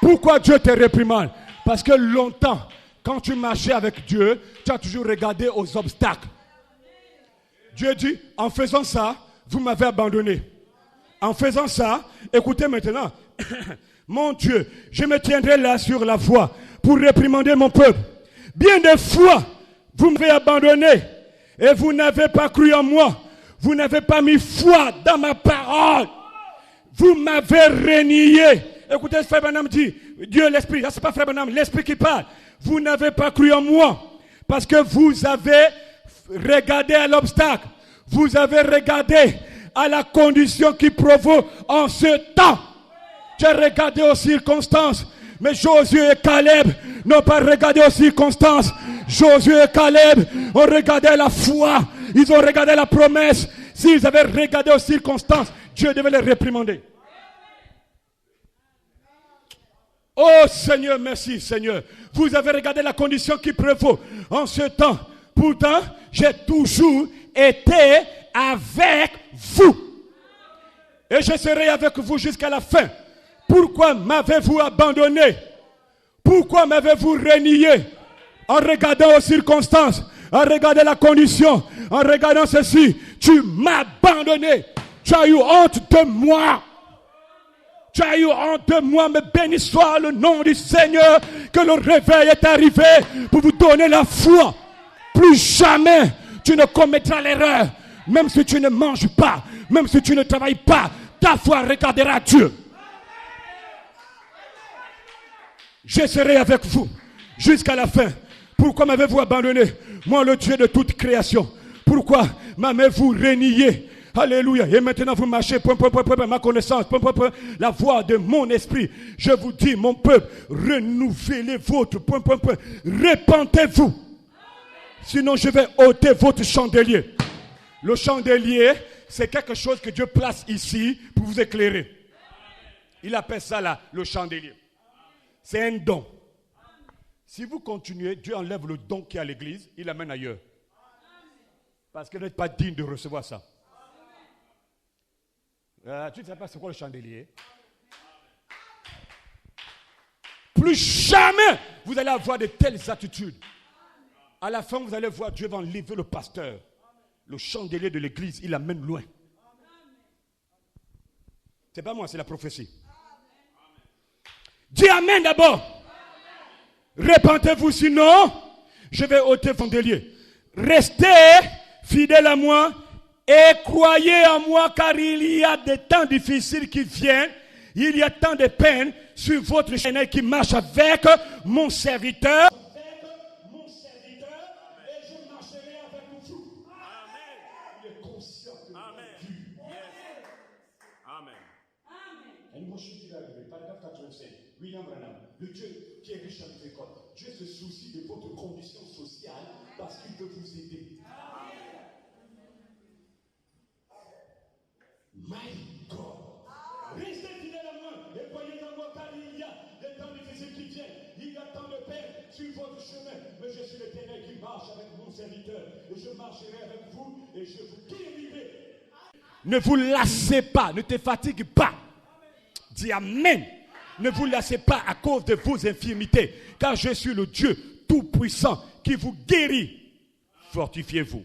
Pourquoi Dieu te réprimande? Parce que longtemps, quand tu marchais avec Dieu, tu as toujours regardé aux obstacles. Dieu dit, en faisant ça, vous m'avez abandonné. En faisant ça, écoutez maintenant, mon Dieu, je me tiendrai là sur la voie pour réprimander mon peuple. Bien des fois, vous m'avez abandonné et vous n'avez pas cru en moi. Vous n'avez pas mis foi dans ma parole. Vous m'avez renié. Écoutez, ce frère Branham dit, Dieu l'Esprit, ça c'est pas Frère Branham, l'Esprit qui parle. Vous n'avez pas cru en moi parce que vous avez regardé à l'obstacle. Vous avez regardé à la condition qui provoque en ce temps. Tu as regardé aux circonstances. Mais Josué et Caleb n'ont pas regardé aux circonstances. Josué et Caleb ont regardé la foi. Ils ont regardé la promesse. S'ils avaient regardé aux circonstances, Dieu devait les réprimander. Oh Seigneur, merci Seigneur. Vous avez regardé la condition qui prévaut en ce temps. Pourtant, j'ai toujours été avec vous. Et je serai avec vous jusqu'à la fin. Pourquoi m'avez-vous abandonné? Pourquoi m'avez-vous renié? En regardant aux circonstances, en regardant la condition, en regardant ceci, tu m'as abandonné. Tu as eu honte de moi. Tu as eu honte de moi, mais béni soit le nom du Seigneur, que le réveil est arrivé pour vous donner la foi. Plus jamais tu ne commettras l'erreur. Même si tu ne manges pas, même si tu ne travailles pas, ta foi regardera Dieu. Je serai avec vous jusqu'à la fin. Pourquoi m'avez-vous abandonné? Moi, le Dieu de toute création. Pourquoi m'avez-vous renié? Alléluia. Et maintenant vous marchez, ma connaissance, la voix de mon esprit. Je vous dis, mon peuple, renouvelez votre, répentez-vous. Sinon, je vais ôter votre chandelier. Le chandelier, c'est quelque chose que Dieu place ici pour vous éclairer. Il appelle ça là, le chandelier. C'est un don. Si vous continuez, Dieu enlève le don qui est à l'église, il l'amène ailleurs. Parce que vous n'êtes pas digne de recevoir ça. Tu ne sais pas c'est quoi le chandelier? Plus jamais vous allez avoir de telles attitudes. À la fin, vous allez voir Dieu va enlever le pasteur. Le chandelier de l'église, il l'amène loin. C'est pas moi, c'est la prophétie. Dis amen d'abord. Répentez-vous, sinon, je vais ôter le chandelier. Restez fidèles à moi et croyez en moi, car il y a des temps difficiles qui viennent. Il y a tant de peines sur votre chaîne qui marche avec mon serviteur. Et je marcherai avec vous. Amen. Il est conscient de Dieu. Amen. Une prochaine qui va arriver, paragraphe 85. William Branham, le Dieu qui est riche en miséricorde. Dieu se soucie de votre condition sociale parce qu'il veut vous aider. My God. Restez fidèles à moi et croyez en moi, car il y a des temps difficiles qui viennent. Il y a tant de peine sur votre chemin. Mais je suis l'Éternel qui marche avec mon serviteur. Et je marcherai avec vous et je vous guérirai. Ne vous lassez pas, ne te fatigue pas. Dis Amen. Ne vous lassez pas à cause de vos infirmités, car je suis le Dieu tout-puissant qui vous guérit. Fortifiez-vous.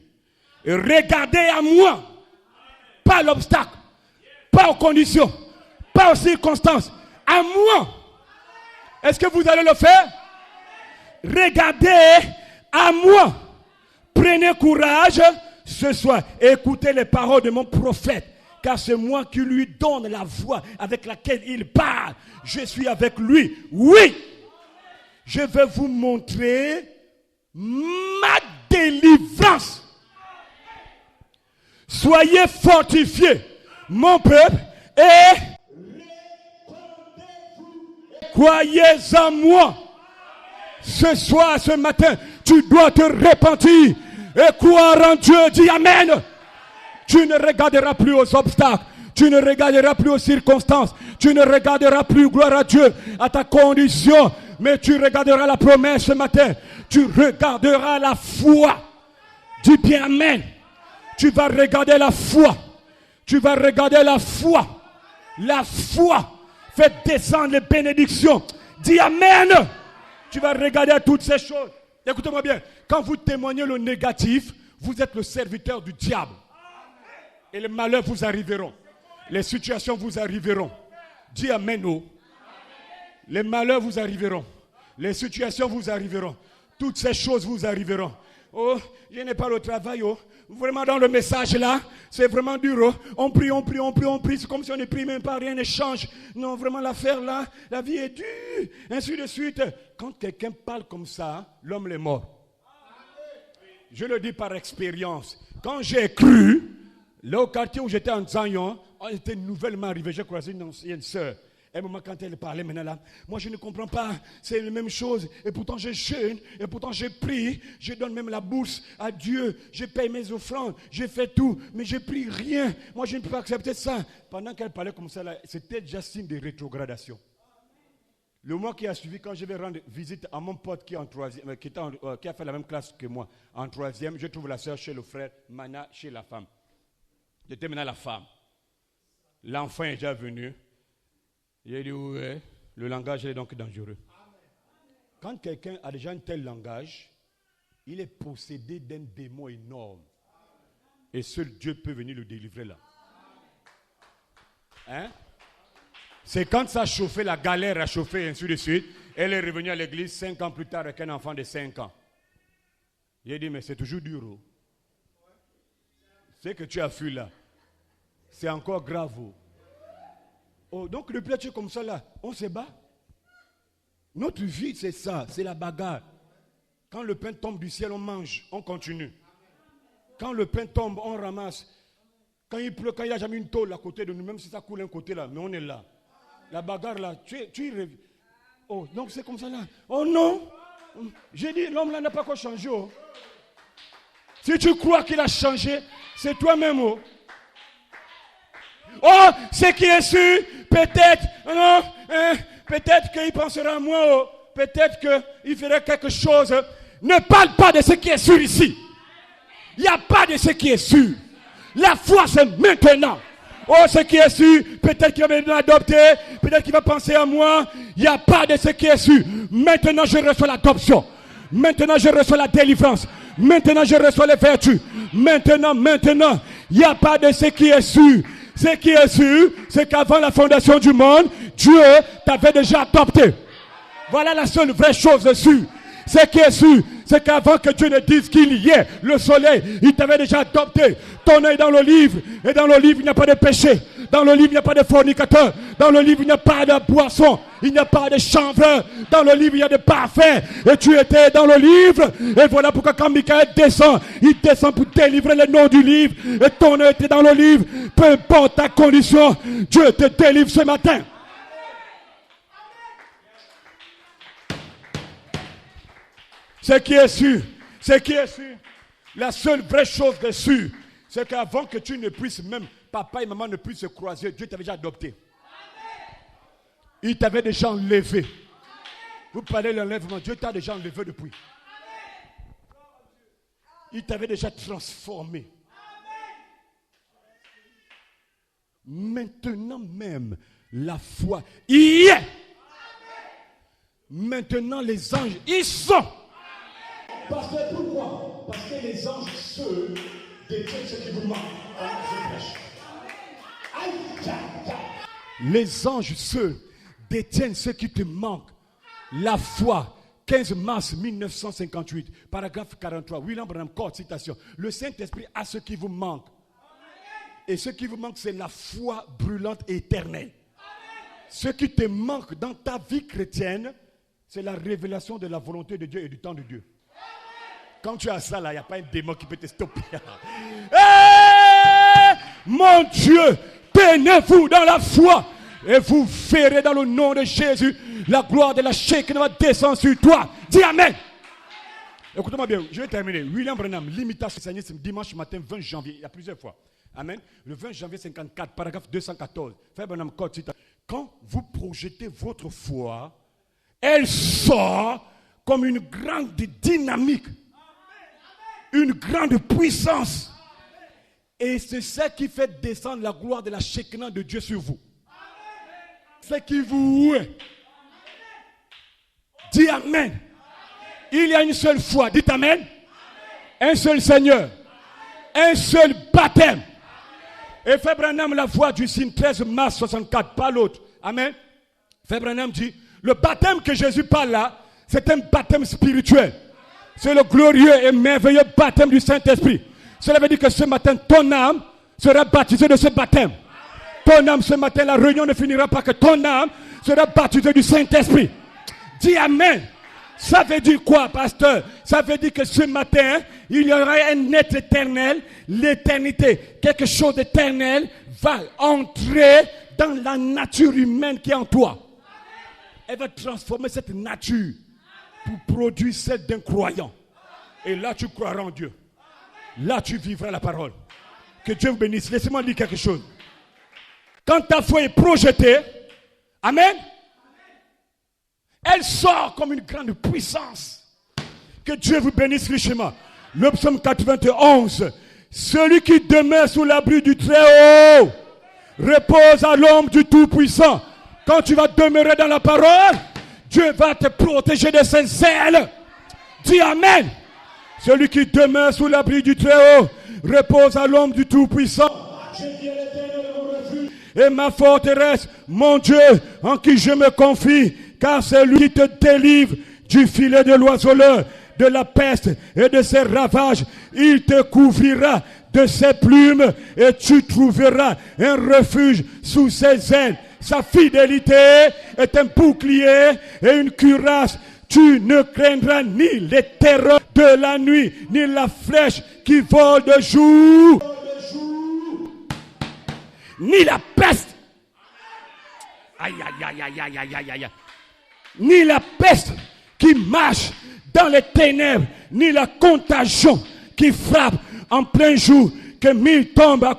Et regardez à moi. Pas à l'obstacle, pas aux conditions, pas aux circonstances. À moi. Est-ce que vous allez le faire? Regardez à moi. Prenez courage ce soir. Écoutez les paroles de mon prophète. Car c'est moi qui lui donne la voix avec laquelle il parle. Je suis avec lui. Oui. Je vais vous montrer ma délivrance. Soyez fortifiés, mon peuple, et croyez en moi. Ce soir, ce matin, tu dois te repentir et croire en Dieu. Dis Amen. Tu ne regarderas plus aux obstacles. Tu ne regarderas plus aux circonstances. Tu ne regarderas plus, gloire à Dieu, à ta condition. Mais tu regarderas la promesse ce matin. Tu regarderas la foi. Dis bien Amen. Tu vas regarder la foi. Tu vas regarder la foi. La foi fait descendre les bénédictions. Dis Amen. Tu vas regarder toutes ces choses. Écoutez-moi bien. Quand vous témoignez le négatif, vous êtes le serviteur du diable. Et les malheurs vous arriveront. Les situations vous arriveront. Dis Amen. Oh. Les malheurs vous arriveront. Les situations vous arriveront. Toutes ces choses vous arriveront. Oh, je n'ai pas le travail. Oh. Vraiment dans le message là, c'est vraiment dur. Oh. On prie. C'est comme si on ne prie même pas, rien ne change. Non, vraiment l'affaire là, la vie est dure. Ainsi de suite. Quand quelqu'un parle comme ça, l'homme est mort. Je le dis par expérience. Quand j'ai cru, là au quartier où j'étais en Zayon, on était nouvellement arrivé. J'ai croisé une ancienne sœur. Et moment quand elle parlait maintenant là, moi je ne comprends pas, c'est la même chose. Et pourtant je jeûne, et pourtant je prie, je donne même la bourse à Dieu, je paye mes offrandes, je fais tout, mais je prie rien. Moi je ne peux pas accepter ça. Pendant qu'elle parlait comme ça là, c'était déjà signe de rétrogradation. Le mois qui a suivi, quand je vais rendre visite à mon pote qui est en troisième, qui a fait la même classe que moi, en troisième, je trouve la soeur chez le frère, Mana chez la femme. J'étais maintenant la femme. L'enfant est déjà venu. J'ai dit, ouais, le langage est donc dangereux. Quand quelqu'un a déjà un tel langage, il est possédé d'un démon énorme. Et seul Dieu peut venir le délivrer là. Hein? C'est quand ça a chauffé, la galère a chauffé, et ainsi de suite. Elle est revenue à l'église 5 ans plus tard avec un enfant de 5 ans. J'ai dit, mais c'est toujours dur. Oh. Ce que tu as fait là, c'est encore grave. Oh. Oh, donc le plat, tu es comme ça là, on se bat. Notre vie, c'est ça, c'est la bagarre. Quand le pain tombe du ciel, on mange, on continue. Quand le pain tombe, on ramasse. Quand il pleut, quand il n'y a jamais une tôle à côté de nous, même si ça coule un côté là, mais on est là. La bagarre là, oh, donc c'est comme ça là. Oh non, j'ai dit, l'homme là n'a pas quoi changer. Oh. Si tu crois qu'il a changé, c'est toi-même. Oh. Oh, ce qui est sûr, peut-être, non, peut-être qu'il pensera à moi, oh, peut-être qu'il ferait quelque chose. Ne parle pas de ce qui est sûr ici. Il n'y a pas de ce qui est sûr. La foi, c'est maintenant. Oh, ce qui est sûr, peut-être qu'il va venir m'adopter, peut-être qu'il va penser à moi. Il n'y a pas de ce qui est sûr. Maintenant, je reçois l'adoption. Maintenant, je reçois la délivrance. Maintenant, je reçois les vertus. Maintenant, il n'y a pas de ce qui est sûr. Ce qui est sûr, c'est qu'avant la fondation du monde, Dieu t'avait déjà adopté. Voilà la seule vraie chose sûre. Ce qui est sûr, c'est qu'avant que Dieu ne dise qu'il y ait le soleil, il t'avait déjà adopté. Ton œil dans le livre, et dans le livre, il n'y a pas de péché. Dans le livre, il n'y a pas de fornicateur. Dans le livre, il n'y a pas de boisson. Il n'y a pas de chanvreur. Dans le livre, il y a de parfait. Et tu étais dans le livre. Et voilà pourquoi quand Michael descend, il descend pour délivrer le nom du livre. Et ton œil était dans le livre. Peu importe ta condition, Dieu te délivre ce matin. Ce qui est sûr, la seule vraie chose de sûr, c'est qu'avant que tu ne puisses, même papa et maman ne puissent se croiser, Dieu t'avait déjà adopté. Il t'avait déjà enlevé. Vous parlez de l'enlèvement, Dieu t'a déjà enlevé depuis. Il t'avait déjà transformé. Maintenant même, la foi y est. Maintenant, les anges, ils sont. Parce que pourquoi? Parce que les anges, ceux détiennent ce qui vous manque. Les anges, ceux détiennent ce qui te manque. La foi. 15 mars 1958, paragraphe 43. William Branham, courte citation. Le Saint-Esprit a ce qui vous manque. Et ce qui vous manque, c'est la foi brûlante et éternelle. Ce qui te manque dans ta vie chrétienne, c'est la révélation de la volonté de Dieu et du temps de Dieu. Quand tu as ça là, il n'y a pas un démon qui peut te stopper. Mon Dieu, tenez-vous dans la foi et vous verrez dans le nom de Jésus la gloire de la Shekinah va descendre sur toi. Dis Amen. Écoutez-moi bien, je vais terminer. William Branham, l'imitation sionisme, dimanche matin 20 janvier, il y a plusieurs fois. Amen. Le 20 janvier 54, paragraphe 214. Frère Branham, quand vous projetez votre foi, elle sort comme une grande dynamique. Une grande puissance. Et c'est ça qui fait descendre la gloire de la Shekinah de Dieu sur vous. C'est qui vous est. Dis Amen. Il y a une seule foi. Dites Amen. Un seul Seigneur. Un seul baptême. Et Frère Branham, la voix du signe 13 mars 64, pas l'autre. Amen. Frère Branham dit, le baptême que Jésus parle là, c'est un baptême spirituel. C'est le glorieux et merveilleux baptême du Saint-Esprit. Cela veut dire que ce matin, ton âme sera baptisée de ce baptême. Ton âme, ce matin, la réunion ne finira pas que ton âme sera baptisée du Saint-Esprit. Dis Amen. Ça veut dire quoi, pasteur? Ça veut dire que ce matin, il y aura un être éternel, l'éternité. Quelque chose d'éternel va entrer dans la nature humaine qui est en toi. Elle va transformer cette nature pour produire celle d'un croyant. Et là, tu croiras en Dieu. Là, tu vivras la parole. Que Dieu vous bénisse. Laissez-moi dire quelque chose. Quand ta foi est projetée, amen, elle sort comme une grande puissance. Que Dieu vous bénisse richement. Le psaume 91. Celui qui demeure sous l'abri du Très-Haut repose à l'ombre du Tout-Puissant. Quand tu vas demeurer dans la parole, Dieu va te protéger de ses ailes. Dis Amen. Celui qui demeure sous l'abri du Très-Haut repose à l'ombre du Tout-Puissant. Je dis à l'Éternel mon refuge et ma forteresse, mon Dieu, en qui je me confie, car c'est lui qui te délivre du filet de l'oiseleur, de la peste et de ses ravages. Il te couvrira de ses plumes et tu trouveras un refuge sous ses ailes. Sa fidélité est un bouclier et une cuirasse. Tu ne craindras ni les terreurs de la nuit, ni la flèche qui vole de jour, ni la peste. Aïe, aïe, aïe, aïe, aïe, aïe, aïe. Ni la peste qui marche dans les ténèbres, ni la contagion qui frappe en plein jour, que 1000 tombent à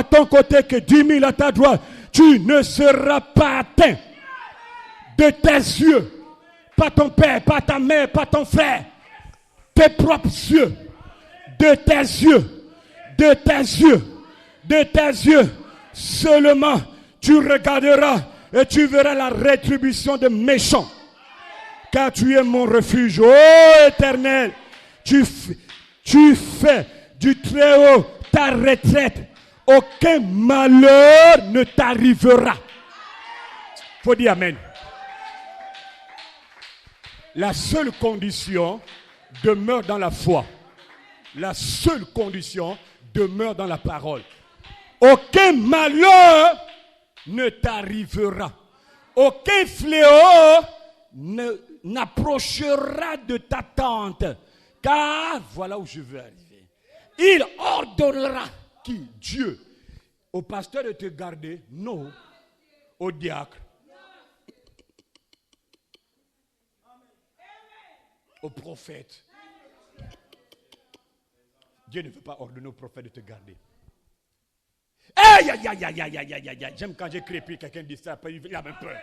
ton côté, que 10 000 à ta droite. Tu ne seras pas atteint de tes yeux. Pas ton père, pas ta mère, pas ton frère. Tes propres yeux. De tes yeux. De tes yeux. De tes yeux. Seulement, tu regarderas et tu verras la rétribution des méchants. Car tu es mon refuge, ô Éternel. Tu fais du Très-Haut ta retraite. Aucun malheur ne t'arrivera. Faut dire Amen. La seule condition demeure dans la foi. La seule condition demeure dans la parole. Aucun malheur ne t'arrivera. Aucun fléau n'approchera de ta tente. Car, voilà où je veux arriver. Il ordonnera qui? Dieu. Au pasteur de te garder? Non. Au diacre? Au prophète? Dieu ne veut pas ordonner au prophète de te garder. Aïe, aïe, aïe, aïe, aïe, aïe, aïe, aïe. J'aime quand j'ai crié, puis quelqu'un dit ça, il a même peur.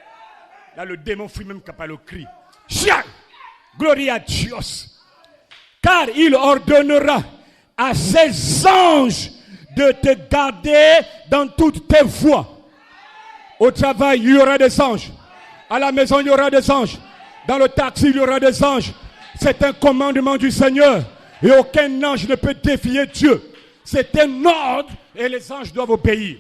Là, le démon fuit même capable le cri. Chien! Gloria à Dieu. Car il ordonnera à ses anges de te garder dans toutes tes voies. Au travail, il y aura des anges. À la maison, il y aura des anges. Dans le taxi, il y aura des anges. C'est un commandement du Seigneur. Et aucun ange ne peut défier Dieu. C'est un ordre et les anges doivent obéir.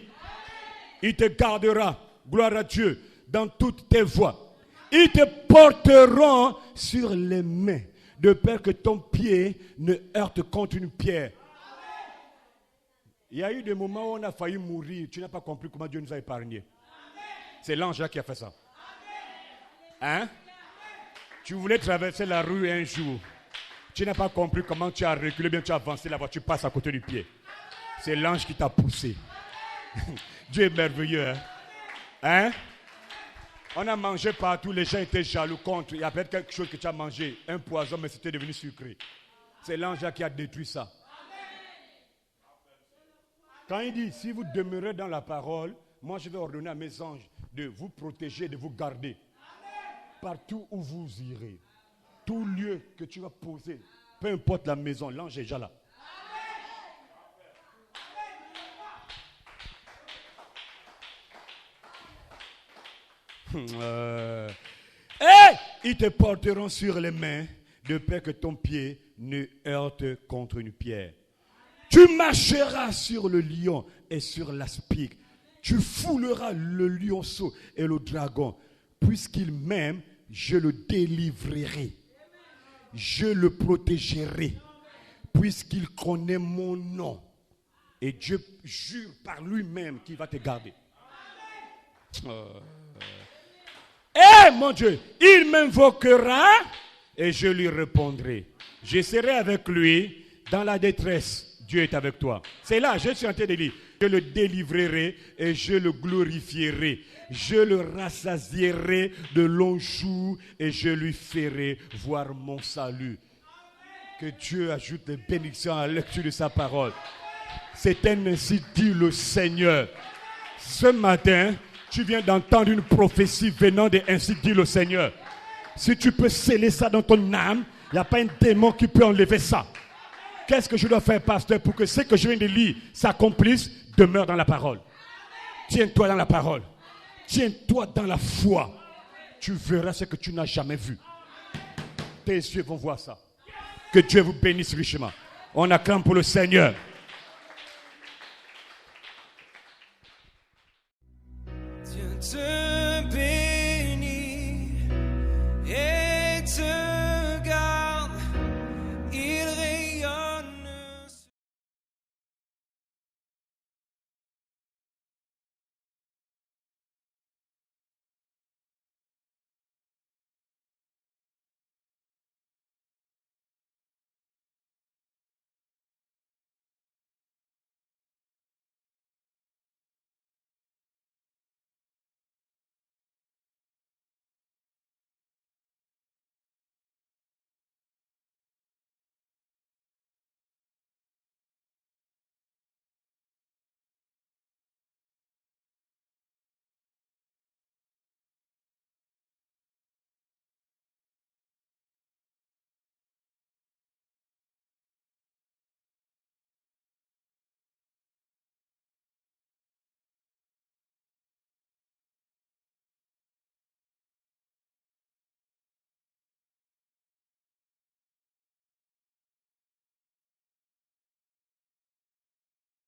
Il te gardera, gloire à Dieu, dans toutes tes voies. Ils te porteront sur les mains, de peur que ton pied ne heurte contre une pierre. Il y a eu des moments où on a failli mourir. Tu n'as pas compris comment Dieu nous a épargnés. C'est l'ange qui a fait ça. Hein? Tu voulais traverser la rue un jour. Tu n'as pas compris comment tu as reculé, bien tu as avancé là-bas, tu passes à côté du pied. C'est l'ange qui t'a poussé. Dieu est merveilleux. Hein? On a mangé partout, les gens étaient jaloux contre. Il y a peut-être quelque chose que tu as mangé, un poison, mais c'était devenu sucré. C'est l'ange qui a détruit ça. Quand il dit, si vous demeurez dans la parole, moi je vais ordonner à mes anges de vous protéger, de vous garder. Partout où vous irez, tout lieu que tu vas poser, peu importe la maison, l'ange est déjà là. Et ils te porteront sur les mains, de peur que ton pied ne heurte contre une pierre. Tu marcheras sur le lion et sur l'aspic. Tu fouleras le lionceau et le dragon. Puisqu'il m'aime, je le délivrerai. je le protégerai, puisqu'il connaît mon nom. Et Dieu jure par lui-même qu'il va te garder. Mon Dieu, il m'invoquera et je lui répondrai. Je serai avec lui dans la détresse. Dieu est avec toi. C'est là, je suis en train de lire. Je le délivrerai et je le glorifierai. Je le rassasierai de longs jours et je lui ferai voir mon salut. Que Dieu ajoute des bénédictions à la lecture de sa parole. C'est ainsi dit le Seigneur. Ce matin, tu viens d'entendre une prophétie venant de ainsi dit le Seigneur. Si tu peux sceller ça dans ton âme, il n'y a pas un démon qui peut enlever ça. Qu'est-ce que je dois faire, pasteur, pour que ce que je viens de lire s'accomplisse? Demeure dans la parole. Tiens-toi dans la parole. Tiens-toi dans la foi. Tu verras ce que tu n'as jamais vu. Tes yeux vont voir ça. Que Dieu vous bénisse richement. On acclame pour le Seigneur. Dieu te